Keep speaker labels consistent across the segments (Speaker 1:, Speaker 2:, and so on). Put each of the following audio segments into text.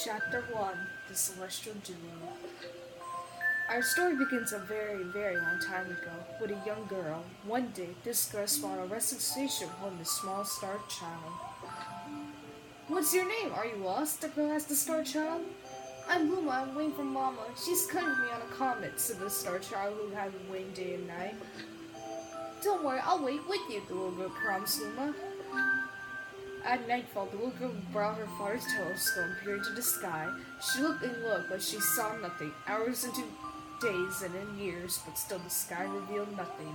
Speaker 1: Chapter 1 The Celestial Duo. Our story begins a very, very long time ago with a young girl. One day, this girl spotted a resting station holding a small star child. "What's your name? Are you lost?" the girl asked the star child. "I'm Luma. I'm waiting for Mama. She's coming with me on a comet," said the star child, who had been waiting day and night. "Don't worry, I'll wait with you," the little girl promised Luma. At nightfall, the little girl brought her father's telescope and peered into the sky. She looked and looked, but she saw nothing. Hours into days and then years, but still the sky revealed nothing.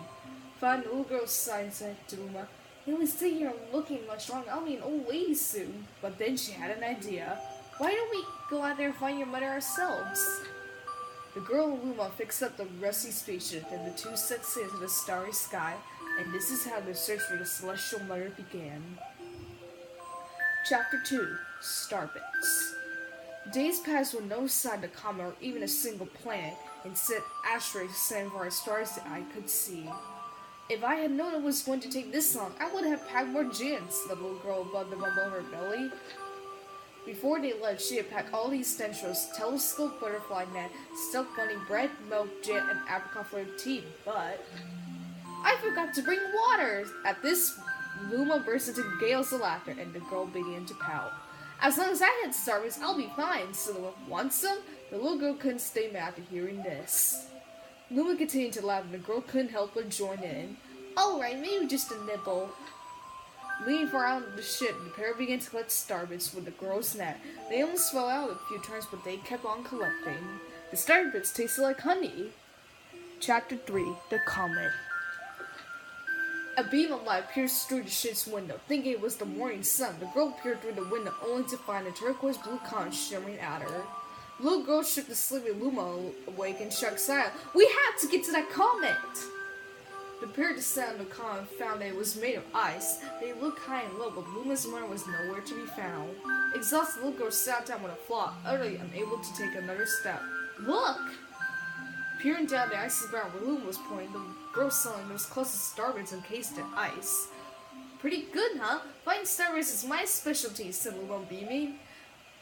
Speaker 1: Finally, the little girl sighed and said to Luma, "You only stay here looking much longer. I'll be an old lady soon." But then she had an idea. "Why don't we go out there and find your mother ourselves?" The girl and Luma fixed up the rusty spaceship, and the two set sail to the starry sky, and this is how their search for the celestial mother began. Chapter 2 Starbits. Days passed with no sign of comet or even a single planet, instead asteroids descending for as far as the eye could see. "If I had known it was going to take this long, I would have packed more gins," the little girl above her belly. Before they left, she had packed all the essentials: telescope, butterfly net, stuffed bunny, bread, milk, jam, and apricot flavored tea, but I forgot to bring water! At this, Luma burst into gales of laughter, and the girl began to pout. "As long as I had Starbits, I'll be fine," said Luma. "Want some?" The little girl couldn't stay mad after hearing this. Luma continued to laugh, and the girl couldn't help but join in. "Alright, maybe just a nibble." Leaning far out of the ship, the pair began to collect Starbits with the girl's net. They almost fell out a few times, but they kept on collecting. The Starbits tasted like honey. Chapter 3 The Comet. A beam of light pierced through the ship's window. Thinking it was the morning sun, the girl peered through the window only to find a turquoise blue comet shimmering at her. The little girl shook the sleepy Luma awake and shook silent. "We have to get to that comet!" The pair descended on the comet and found that it was made of ice. They looked high and low, but Luma's mother was nowhere to be found. Exhausted, the little girl sat down with a flop, utterly unable to take another step. "Look!" Peering down the icy ground where Luma was pointing, the girl saw those closest Starbits encased in ice. "Pretty good, huh? Finding Starbits is my specialty," said Luma, beaming.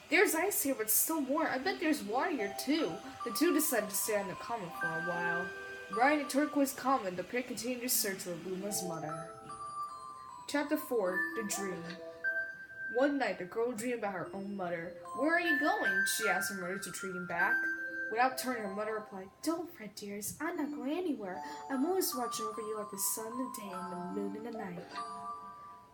Speaker 1: "There's ice here, but still more. I bet there's water here, too." The two decided to stay on the comet for a while. Riding a turquoise comet, the pair continued to search for Luma's mother. Chapter 4 The Dream. One night, the girl dreamed about her own mother. "Where are you going?" she asked her mother, retreating back. Without turning, her mother replied, "Don't fret, dearest. I'm not going anywhere. I'm always watching over you like the sun in the day and the moon in the night."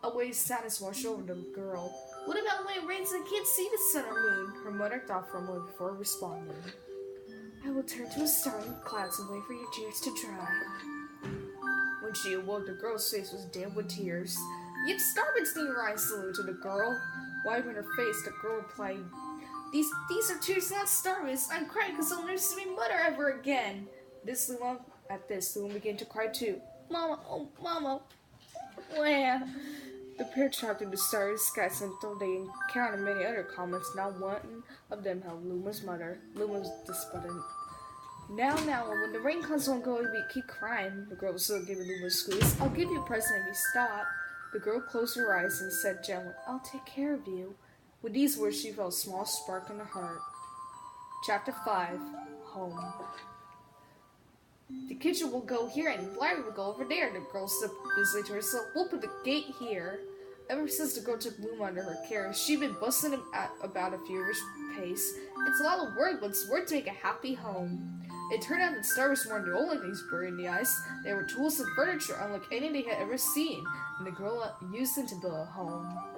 Speaker 1: A wave of sadness washed over the girl. "What about when it rains and I can't see the sun or moon?" Her mother thought for a moment before responding. "I will turn to a star in the clouds and wait for your tears to dry." When she awoke, the girl's face was damp with tears. "You have Starbits in your eyes," saluted the girl. Wiping her face, the girl replied, These are tears, not Starbits. I'm crying because I'll never see my mother ever again." At this, Luma began to cry too. "Mama, oh Mama, where?" The pair traveled through the starry skies until they encountered many other comets. Not one of them held Luma's mother. Luma was despondent. Now, when the rain comes, won't go, we keep crying." The girl was still giving Luma a squeeze. "I'll give you a present if you stop." The girl closed her eyes and said gently, "I'll take care of you." With these words, she felt a small spark in her heart. Chapter 5 Home. "The kitchen will go here and the library will go over there," the girl said busily to herself. "We'll put the gate here." Ever since the girl took Luma under her care, she'd been bustling about at a feverish pace. It's a lot of work, but it's worth to make a happy home. It turned out that Starbits weren't the only things buried in the ice. There were tools and furniture unlike any they had ever seen, and the girl used them to build a home.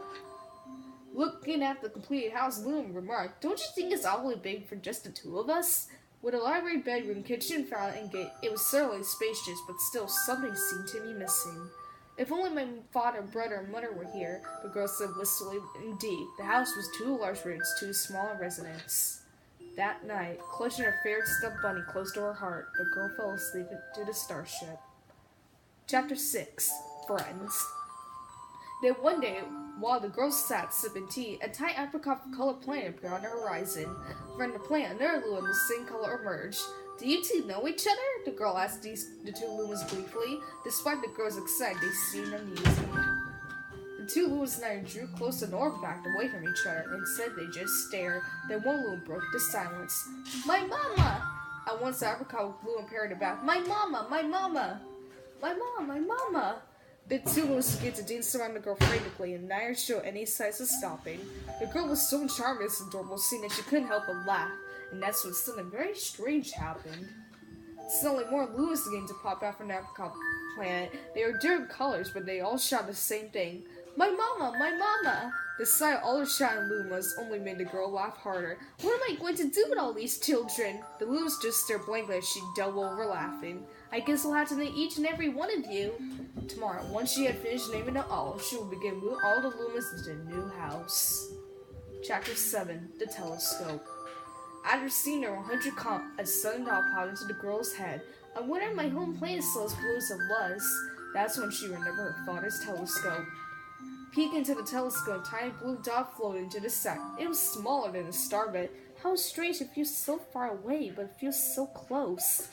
Speaker 1: Looking at the completed house, Luma remarked, "Don't you think it's awfully big for just the two of us?" With a library, bedroom, kitchen, fountain, and gate, it was certainly spacious, but still something seemed to be missing. "If only my father, brother, and mother were here," the girl said wistfully. Indeed, the house was too large for its too small a residence. That night, clutching her favorite stuffed bunny close to her heart, the girl fell asleep to the starship. Chapter 6 Friends. Then one day, while the girls sat sipping tea, a tiny apricot-colored planet appeared on the horizon. From the planet, another Luma in the same color emerged. "Do you two know each other?" the girl asked the two Lumas gleefully. Despite the girls' excitement, they seemed amused. The two Lumas and I drew close enough backed away from each other. Instead, they just stared. Then one Luma broke the silence. My mama! At once, the apricot blew and parried back. My mama! My mama! My mom! My mama! The two Lumas began to dance around the girl frantically, and neither showed any signs of stopping. The girl was so charmed with this adorable scene that she couldn't help but laugh, and that's when something very strange happened. Suddenly, more Lumas began to pop out from the apricot planet. They were different colors, but they all shouted the same thing. My mama! My mama! The sight of all the shouting Lumas only made the girl laugh harder. What am I going to do with all these children? The Lumas just stared blankly as she doubled over laughing. I guess I'll have to name each and every one of you. Tomorrow, once she had finished naming them all, she would begin moving all the Lumas into a new house. Chapter 7. The Telescope. After seeing her 100 a sudden thought popped into the girl's head. I wonder if my home planet is still as blue as it was. That's when she remembered her father's telescope. Peeking into the telescope, a tiny blue dot floated into the sky. It was smaller than a star, but how strange, it feels so far away, but it feels so close.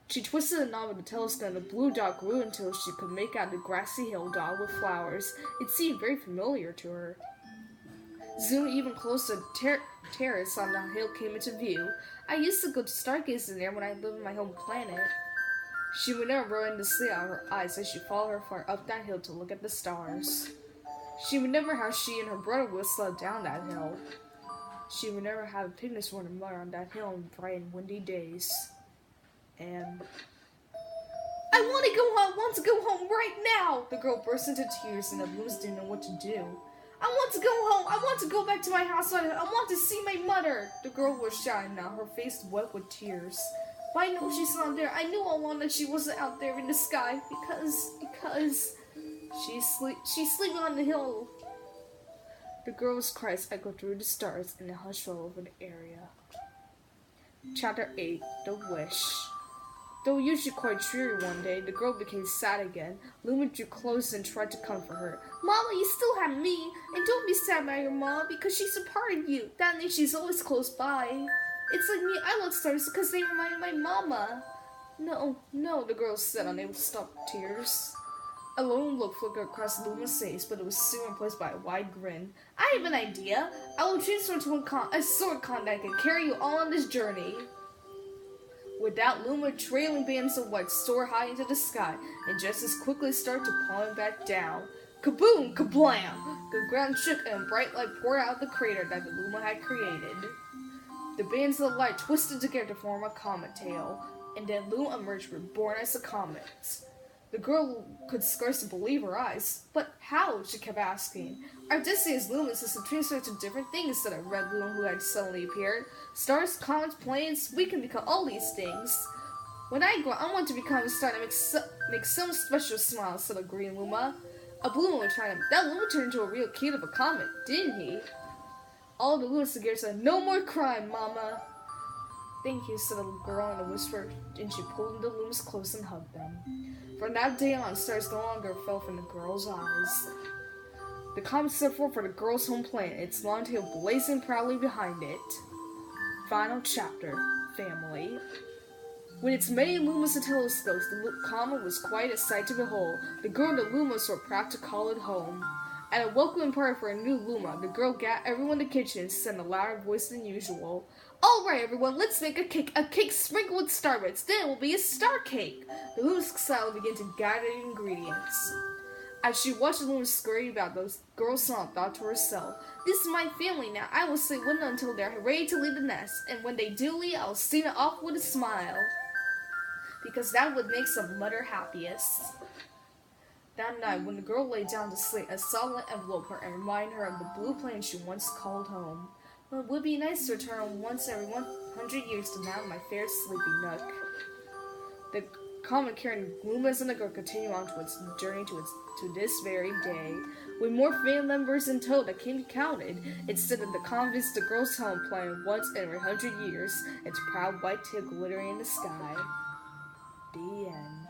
Speaker 1: She twisted the knob of the telescope and the blue dot grew until she could make out the grassy hill dotted with flowers. It seemed very familiar to her. Zooming even closer, terrace on the hill came into view. I used to go to stargazing there when I lived on my home planet. She would never run to sleep out of her eyes as she followed her far up that hill to look at the stars. She would never how she and her brother would sled down that hill. She would never have a picnic with her mother on that hill on bright and windy days. And I want to go home right now! The girl burst into tears and the Lumas didn't know what to do. I want to go home! I want to go back to my house! I want to see my mother! The girl was shy now, her face wet with tears. But I know she's not there. I knew all along that she wasn't out there in the sky because she's sleeping on the hill. The girl's cries echoed through the stars and a hush fell over the area. Chapter 8. The Wish. Though usually quite cheery one day, the girl became sad again. Luma drew close and tried to comfort her. Mama, you still have me, and don't be sad about your mom because she's a part of you. That means she's always close by. It's like me, I love stars because they remind me of my mama. No, the girl said, unable to stop tears. A lone look flickered across Luma's face, but it was soon replaced by a wide grin. I have an idea. I will transfer to a sword con that can carry you all on this journey. With that, Luma trailing bands of white soared high into the sky, and just as quickly started to plummet back down. Kaboom! Kablam! The ground shook and bright light poured out of the crater that the Luma had created. The bands of light twisted together to form a comet tail, and then Luma emerged reborn as a comet. The girl could scarcely believe her eyes. But how? She kept asking. Our destiny as Lumas is to transfer to different things, said a red Luma who had suddenly appeared. Stars, comets, planets, we can become all these things. When I grow, I want to become a star that makes some special smile, said a green Luma. A blue Luma tried him. That Luma turned into a real kid of a comet, didn't he? All the Lumas together said, no more crying, Mama. Thank you, said the girl in a whisper, and she pulled the Lumas close and hugged them. From that day on, stars no longer fell from the girl's eyes. The comet set forth for the girl's home planet, its long tail blazing proudly behind it. Final chapter, Family. With its many Lumas and telescopes, the comet was quite a sight to behold. The girl and the Lumas were proud to call it home. At a welcoming party for a new Luma, the girl gathered everyone in the kitchen and said in a louder voice than usual. Alright everyone, let's make a cake sprinkled with star bits, then it will be a star cake! The Lumas silently began to gather the ingredients. As she watched the Lumas scurry about, the girl saw and thought to herself, this is my family now, I will stay with them until they're ready to leave the nest, and when they do leave, I will send it off with a smile. Because that would make some mother happiest. That night, when the girl lay down to sleep, a solid enveloped her and reminded her of the blue planet she once called home. Well, it would be nice to return once every 100 years to now my fair sleeping nook. The comet carrying Lumas and the girl continued on to its journey to this very day. With more family members in tow that can be counted, it said that the comet visits the girl's home planet once every 100 years, its proud white tail glittering in the sky. The end.